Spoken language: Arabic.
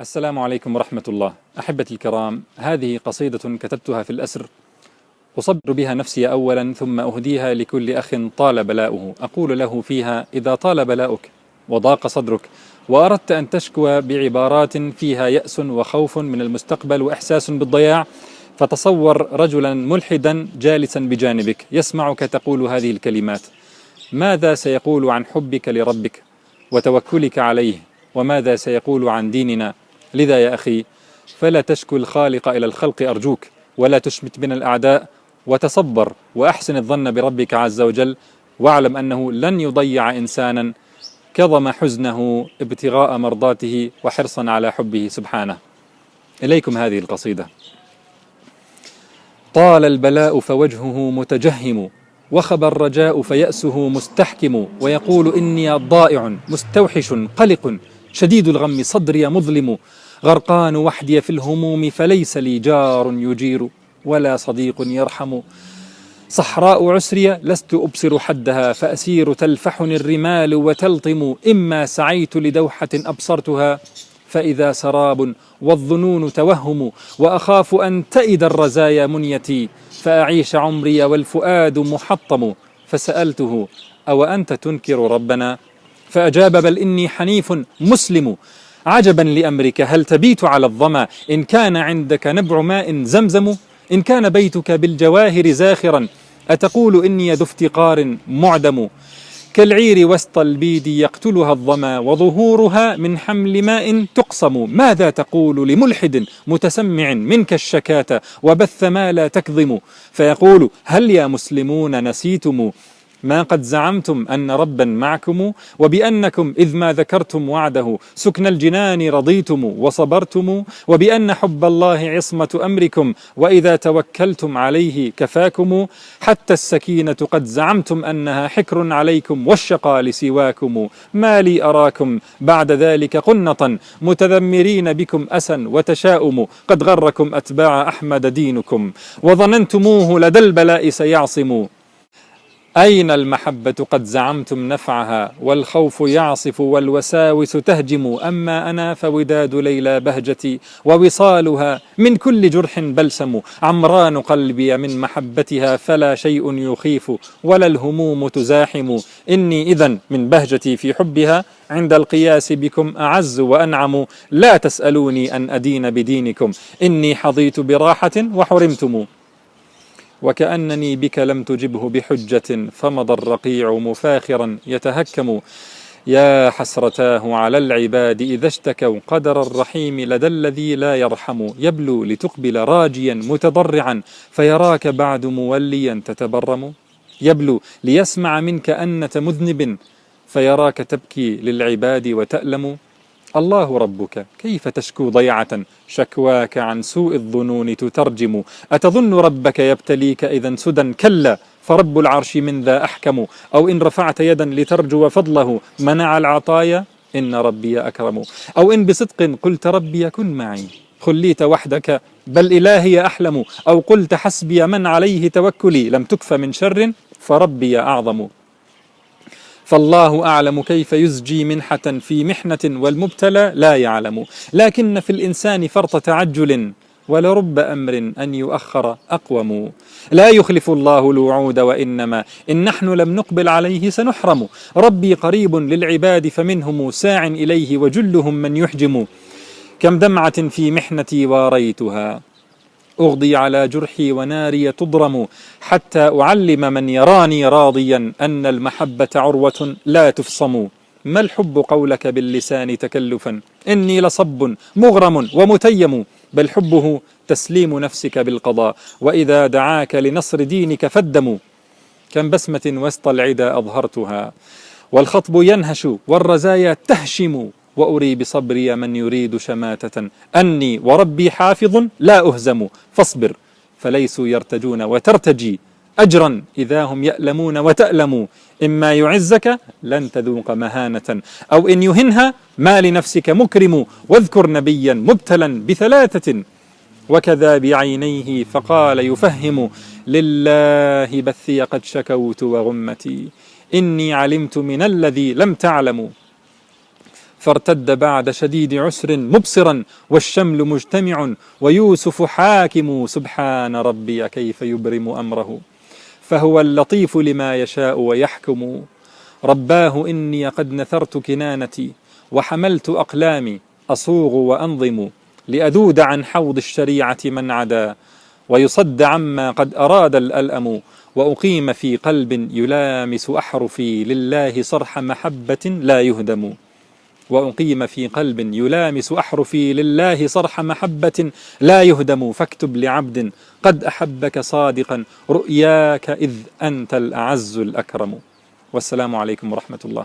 السلام عليكم ورحمة الله. أحبتي الكرام، هذه قصيدة كتبتها في الأسر أصبر بها نفسي أولا، ثم أهديها لكل أخ طال بلاؤه. أقول له فيها: إذا طال بلاؤك وضاق صدرك وأردت أن تشكو بعبارات فيها يأس وخوف من المستقبل وإحساس بالضياع، فتصور رجلا ملحدا جالسا بجانبك يسمعك تقول هذه الكلمات: ماذا سيقول عن حبك لربك وتوكلك عليه؟ وماذا سيقول عن ديننا؟ لذا يا أخي، فلا تشكو الخالق إلى الخلق أرجوك، ولا تشمت بنا الأعداء، وتصبر وأحسن الظن بربك عز وجل، واعلم أنه لن يضيع إنسانا كظم حزنه ابتغاء مرضاته وحرصا على حبه سبحانه. إليكم هذه القصيدة: طال البلاء فوجهه متجهم، وخب الرجاء فيأسه مستحكم، ويقول إني ضائع مستوحش قلق، شديد الغم صدري مظلم، غرقان وحدي في الهموم، فليس لي جار يجير ولا صديق يرحم، صحراء عسري لست أبصر حدها، فأسير تلفحني الرمال وتلطم، إما سعيت لدوحة أبصرتها فإذا سراب والظنون توهم، وأخاف أن تئد الرزايا منيتي فأعيش عمري والفؤاد محطم، فسألته: أو أنت تنكر ربنا؟ فأجاب: بل إني حنيف مسلم، عجبا لأمرك، هل تبيت على الظما إن كان عندك نبع ماء زمزم؟ إن كان بيتك بالجواهر زاخرا أتقول إني ذو افتقار معدم؟ كالعير وسط البيد يقتلها الظما، وظهورها من حمل ماء تقصم، ماذا تقول لملحد متسمع منك الشكاة وبث ما لا تكظم؟ فيقول: هل يا مسلمون نسيتم ما قد زعمتم أن ربا معكم، وبأنكم إذ ما ذكرتم وعده سكن الجنان رضيتم وصبرتم، وبأن حب الله عصمة أمركم وإذا توكلتم عليه كفاكم، حتى السكينة قد زعمتم أنها حكر عليكم والشقى لسواكم، ما لي أراكم بعد ذلك قنطا متذمرين بكم أسا وتشاؤم، قد غركم أتباع أحمد دينكم وظننتموه لدى البلاء سيعصم، أين المحبة قد زعمتم نفعها، والخوف يعصف والوساوس تهجم، أما أنا فوداد ليلى بهجتي ووصالها من كل جرح بلسم، عمران قلبي من محبتها فلا شيء يخيف ولا الهموم تزاحم، إني إذن من بهجتي في حبها عند القياس بكم أعز وأنعم، لا تسألوني أن أدين بدينكم، إني حظيت براحة وحرمتم، وكأنني بك لم تجبه بحجة، فمضى الرقيع مفاخرا يتهكم، يا حسرتاه على العباد إذا اشتكوا قدر الرحيم لدى الذي لا يرحم، يبلو لتقبل راجيا متضرعا فيراك بعد موليا تتبرم، يبلو ليسمع منك أنة مذنب فيراك تبكي للعباد وتألم، الله ربك كيف تشكو ضيعة شكواك عن سوء الظنون تترجم، أتظن ربك يبتليك إذا سدى؟ كلا، فرب العرش من ذا أحكم، أو إن رفعت يدا لترجو فضله منع العطايا إن ربي أكرم، أو إن بصدق قلت ربي كن معي خليت وحدك بل إلهي أحلم، أو قلت حسبي من عليه توكلي لم تكف من شر فربي أعظم، فالله أعلم كيف يزجي منحة في محنة والمبتلى لا يعلم، لكن في الإنسان فرط تعجل ولرب أمر أن يؤخر أقوم، لا يخلف الله الوعود وإنما إن نحن لم نقبل عليه سنحرم، ربي قريب للعباد فمنهم ساع إليه وجلهم من يحجم، كم دمعة في محنتي واريتها أغضي على جرحي وناري تضرم، حتى أعلم من يراني راضيا أن المحبة عروة لا تفصم، ما الحب قولك باللسان تكلفا إني لصب مغرم ومتيم، بل حبه تسليم نفسك بالقضاء وإذا دعاك لنصر دينك فالدم، كم بسمة وسط العدا أظهرتها والخطب ينهش والرزايا تهشم، وأري بصبري من يريد شماتة أني وربي حافظ لا أهزم، فاصبر فليسوا يرتجون وترتجي أجرا إذا هم يألمون وتألم، إما يعزك لن تذوق مهانة، أو إن يهنها ما لنفسك مكرم، واذكر نبيا مبتلا بثلاثة وكذا بعينيه فقال يفهم، لله بثي قد شكوت وغمتي إني علمت من الذي لم تعلموا، فارتد بعد شديد عسر مبصرا والشمل مجتمع ويوسف حاكم سبحان ربي كيف يبرم أمره فهو اللطيف لما يشاء ويحكم رباه إني قد نثرت كنانتي وحملت أقلامي أصوغ وأنظم لأذود عن حوض الشريعة من عدا ويصد عما قد أراد الألأم وأقيم في قلب يلامس أحرفي لله صرح محبة لا يهدم وأقيم في قلب يلامس أحرفي لله صرح محبة لا يهدم فاكتب لعبد قد أحبك صادقا رؤياك إذ أنت الأعز الأكرم والسلام عليكم ورحمة الله.